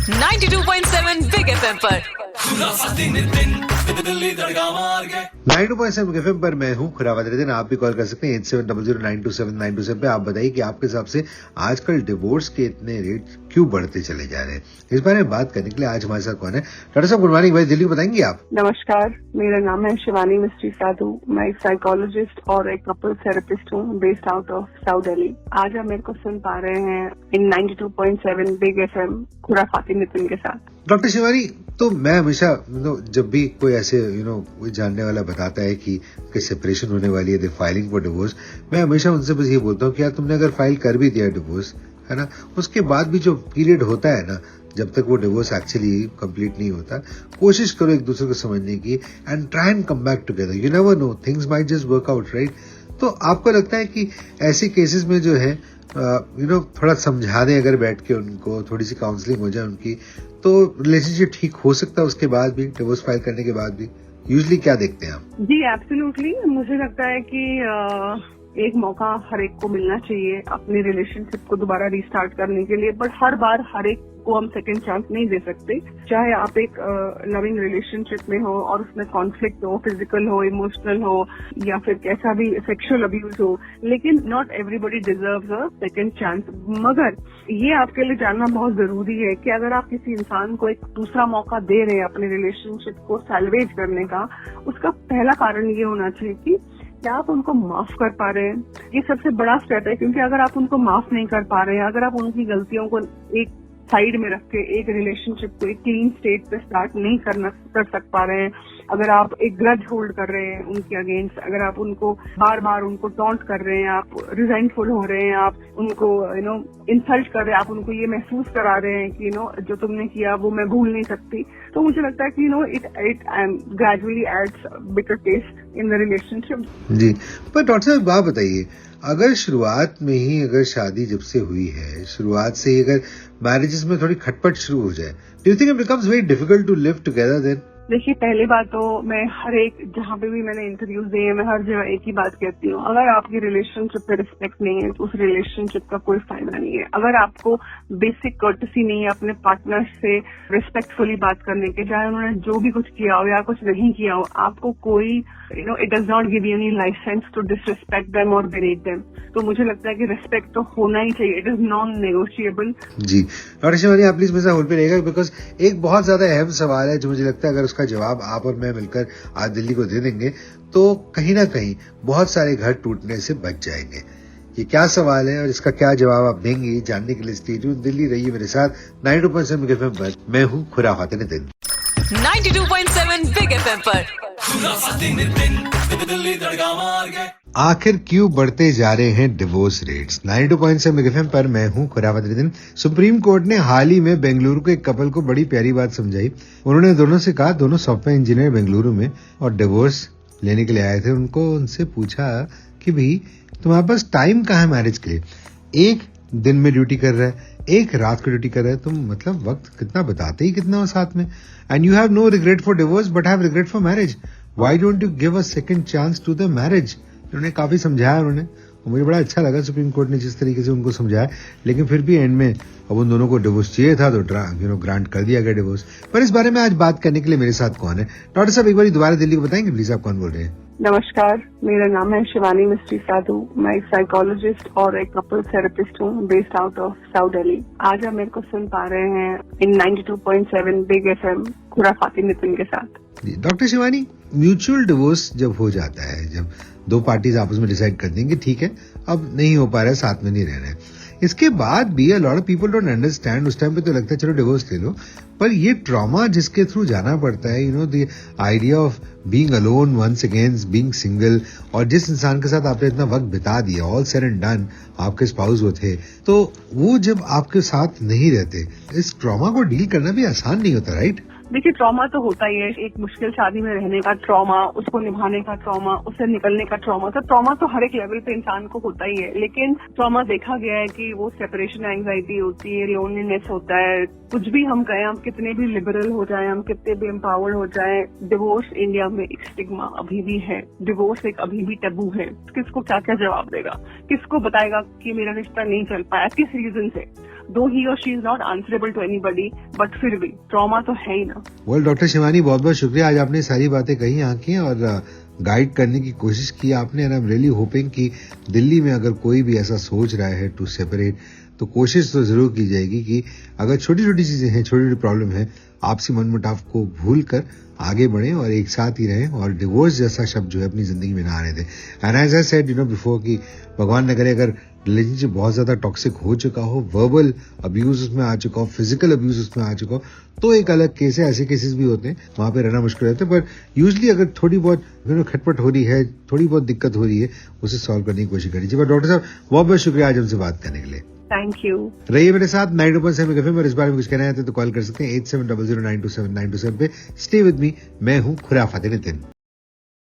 92.7 big FM पर 92.7 FM पर मैं हूँ खुरावत रिदिन। आप भी कॉल कर सकते हैं 8700927927 पे। आप बताइए कि आपके हिसाब से आजकल डिवोर्स के इतने रेट क्यों बढ़ते चले जा रहे हैं। इस बारे में बात करने के लिए आज हमारे साथ कौन है? डॉक्टर साहब गुड मॉर्निंग। भाई दिल्ली बताएंगे आप? नमस्कार, मेरा नाम है शिवानी मिस्ट्री साधु। मैं एक साइकोलॉजिस्ट और एक कपल थेरेपिस्ट हूँ based out of south Delhi. आज आप मेरे को सुन पा रहे हैं इन 92.7 बिग एफएम खुराफाती नितिन के साथ। डॉक्टर शिवानी, तो मैं हमेशा जब भी कोई ऐसे कोई जानने वाला बताता है कि सेपरेशन होने वाली है, फाइलिंग फॉर डिवोर्स, मैं हमेशा उनसे बस ये बोलता हूँ कि यार तुमने अगर फाइल कर भी दिया डिवोर्स, है ना, उसके बाद भी जो पीरियड होता है ना, जब तक वो डिवोर्स एक्चुअली कंप्लीट नहीं होता, कोशिश करो एक दूसरे को समझने की and try and come back together. You never know, things might just work out, right? तो आपको लगता है कि ऐसे केसेस में जो है थोड़ा समझा दें अगर बैठ के उनको, थोड़ी सी काउंसलिंग हो जाए उनकी, तो रिलेशनशिप ठीक हो सकता है उसके बाद भी, डिवोर्स फाइल करने के बाद भी? यूजुअली क्या देखते हैं आप? जी एब्सोल्युटली, मुझे लगता है कि एक मौका हर एक को मिलना चाहिए अपनी रिलेशनशिप को दोबारा रिस्टार्ट करने के लिए, बट हर बार हर एक को हम सेकंड चांस नहीं दे सकते। चाहे आप एक लविंग रिलेशनशिप में हो और उसमें कॉन्फ्लिक्ट हो, फिजिकल हो, इमोशनल हो, या फिर कैसा भी सेक्सुअल अब्यूज हो, लेकिन not everybody deserves a second chance. मगर ये आपके लिए जानना बहुत जरूरी है कि अगर आप किसी इंसान को एक दूसरा मौका दे रहे हैं अपने रिलेशनशिप को सैल्वेज करने का, उसका पहला कारण ये होना चाहिए कि क्या आप उनको माफ कर पा रहे हैं। ये सबसे बड़ा स्टेप है, क्योंकि अगर आप उनको माफ नहीं कर पा रहे हैं, अगर आप उनकी गलतियों को एक साइड में रख के एक रिलेशनशिप को एक क्लीन स्टेट पे स्टार्ट नहीं कर सक पा रहे हैं, अगर आप एक ग्रज होल्ड कर रहे हैं उनके अगेंस्ट, अगर आप उनको बार बार उनको टॉन्ट कर रहे हैं, आप रिजेंटफुल हो रहे हैं, आप उनको इंसल्ट कर रहे हैं, आप उनको ये महसूस करा रहे हैं कि जो तुमने किया वो मैं भूल नहीं सकती, तो मुझे लगता है कि it gradually adds bitter taste in the relationship. जी, पर डॉक्टर साहब आप बताइए, अगर शुरुआत में ही, अगर शादी जब से हुई है, शुरुआत से ही अगर मैरिजेस में थोड़ी खटपट शुरू हो जाए, do you think it becomes very difficult to live together then? देखिए, पहली बात तो मैं हर एक, जहाँ पे भी मैंने इंटरव्यूज दिए हैं, मैं हर जगह एक ही बात कहती हूँ, अगर आपकी रिलेशनशिप पे रिस्पेक्ट नहीं है तो उस रिलेशनशिप का कोई फायदा नहीं है। अगर आपको बेसिक कर्टसी नहीं है अपने पार्टनर से रिस्पेक्टफुली बात करने के, चाहे उन्होंने जो भी कुछ किया हो या कुछ नहीं किया हो, आपको कोई it does not give you any license to disrespect them और बेरेट देम। तो मुझे लगता है कि रिस्पेक्ट तो होना ही चाहिए, इट इज नॉन नेगोशिएबल। जी डॉक्टर शिवानी, आप प्लीज मेरे साथ होल्ड पे रहेगा, बिकॉज एक बहुत ज्यादा अहम सवाल है जो मुझे लगता है अगर उसका जवाब आप और मैं मिलकर आज दिल्ली को दे देंगे तो कहीं ना कहीं बहुत सारे घर टूटने से बच जाएंगे। ये क्या सवाल है और इसका क्या जवाब आप देंगे, जानने के लिए स्टे ट्यून्ड। दिल्ली रहिए मेरे साथ 92.7 बिग एफएम पर। मैं हूँ खुराफाती नितिन। 92.7 बिग एफएम पर। आखिर क्यों बढ़ते जा रहे हैं डिवोर्स रेट्स? 92.7 बिग एफएम पर मैं हूँ खुराफाती नितिन। सुप्रीम कोर्ट ने हाल ही में बेंगलुरु के एक कपल को बड़ी प्यारी बात समझाई। उन्होंने दोनों से कहा, दोनों सॉफ्टवेयर इंजीनियर बेंगलुरु में और डिवोर्स लेने के लिए आए थे। उनसे पूछा कि भाई तुम्हारे पास टाइम कहाँ है मैरिज के लिए? एक दिन में ड्यूटी कर रहा है, एक रात को ड्यूटी कर रहा है, तुम मतलब वक्त कितना बताते ही कितना हो साथ में। And you have no regret for divorce but have regret for marriage. Why don't you give a second chance to the marriage? उन्होंने काफी समझाया उन्होंने, और मुझे बड़ा अच्छा लगा सुप्रीम कोर्ट ने जिस तरीके से उनको समझाया। लेकिन फिर भी एंड में अब उन दोनों को डिवोर्स चाहिए था तो ग्रांट कर दिया गया डिवोर्स। पर इस बारे में आज बात करने के लिए मेरे साथ कौन है? डॉक्टर साहब एक बार दोबारा दिल्ली को बताएंगे प्लीज, आप कौन बोल रहे हैं? नमस्कार, मेरा नाम है शिवानी मिस्ट्री साधु। मैं एक साइकोलॉजिस्ट और एक कपल थेरेपिस्ट हूँ based out of south Delhi. आज आप मेरे को सुन पा रहे हैं इन 92.7 बिग एफएम खुराफाती नितिन के साथ। डॉक्टर शिवानी, म्यूचुअल डिवोर्स जब हो जाता है, जब दो पार्टीज आपस में डिसाइड कर देंगे ठीक है अब नहीं हो पा रहा है, साथ में नहीं रह रहे हैं, इसके बाद भी a lot of people don't understand. उस टाइम पे तो लगता है चलो डिवोर्स ले लो, पर ये ट्रॉमा जिसके थ्रू जाना पड़ता है, the idea of being alone once against being single, और जिस इंसान के साथ आपने इतना वक्त बिता दिया, ऑल सेड एंड डन, आपके स्पाउस वो थे, तो वो जब आपके साथ नहीं रहते, इस ट्रॉमा को डील करना भी आसान नहीं होता, राइट? देखिए, ट्रॉमा तो होता ही है। एक मुश्किल शादी में रहने का ट्रॉमा, उसको निभाने का ट्रॉमा, उससे निकलने का ट्रॉमा, तो ट्रॉमा तो हर एक लेवल पे इंसान को होता ही है। लेकिन ट्रॉमा देखा गया है कि वो सेपरेशन एंजाइटी होती है, लोनलीनेस होता है, कुछ भी हम कहें, हम कितने भी लिबरल हो जाएं, हम कितने भी एम्पावर्ड हो जाएं, डिवोर्स इंडिया में एक स्टिग्मा अभी भी है। डिवोर्स एक अभी भी टैबू है। किसको क्या क्या जवाब देगा, किसको बताएगा कि मेरा रिश्ता नहीं चल पाया, किस रीजन से। दो ही और she is not answerable to anybody, but फिर भी ट्रॉमा तो है ही ना। वेल डॉक्टर शिवानी, बहुत बहुत शुक्रिया, आज आपने सारी बातें कही आंखें और गाइड करने की कोशिश की आपने। And I am really hoping कि दिल्ली में अगर कोई भी ऐसा सोच रहा है टू सेपरेट, तो कोशिश तो जरूर की जाएगी कि अगर छोटी छोटी चीजें हैं, छोटी छोटी प्रॉब्लम है, आपसी मनमुटाव को भूल कर आगे बढ़ें और एक साथ ही रहें और डिवोर्स जैसा शब्द जो है अपनी जिंदगी में ना आने दें। And as I said before कि भगवान न करे अगर रिलेशनशिप बहुत ज्यादा टॉक्सिक हो चुका हो, वर्बल अब्यूज उसमें आ चुका हो, फिजिकल अब्यूज उसमें आ चुका हो, तो एक अलग केस है। ऐसे केसेस भी होते हैं, वहां पे रहना मुश्किल रहता है। पर यूजली अगर थोड़ी बहुत खटपट हो रही है, थोड़ी बहुत दिक्कत हो रही है, उसे सॉल्व करने की कोशिश करिए। पर डॉक्टर साहब, बहुत बहुत शुक्रिया आज हमसे बात करने के लिए। Thank you. रहिए मेरे साथ 92.7 एफएम और इस बारे में कुछ कहना है तो कॉल कर सकते हैं 8700927927 पे। स्टे विद मी, मैं हूं खुराफाते नितिन।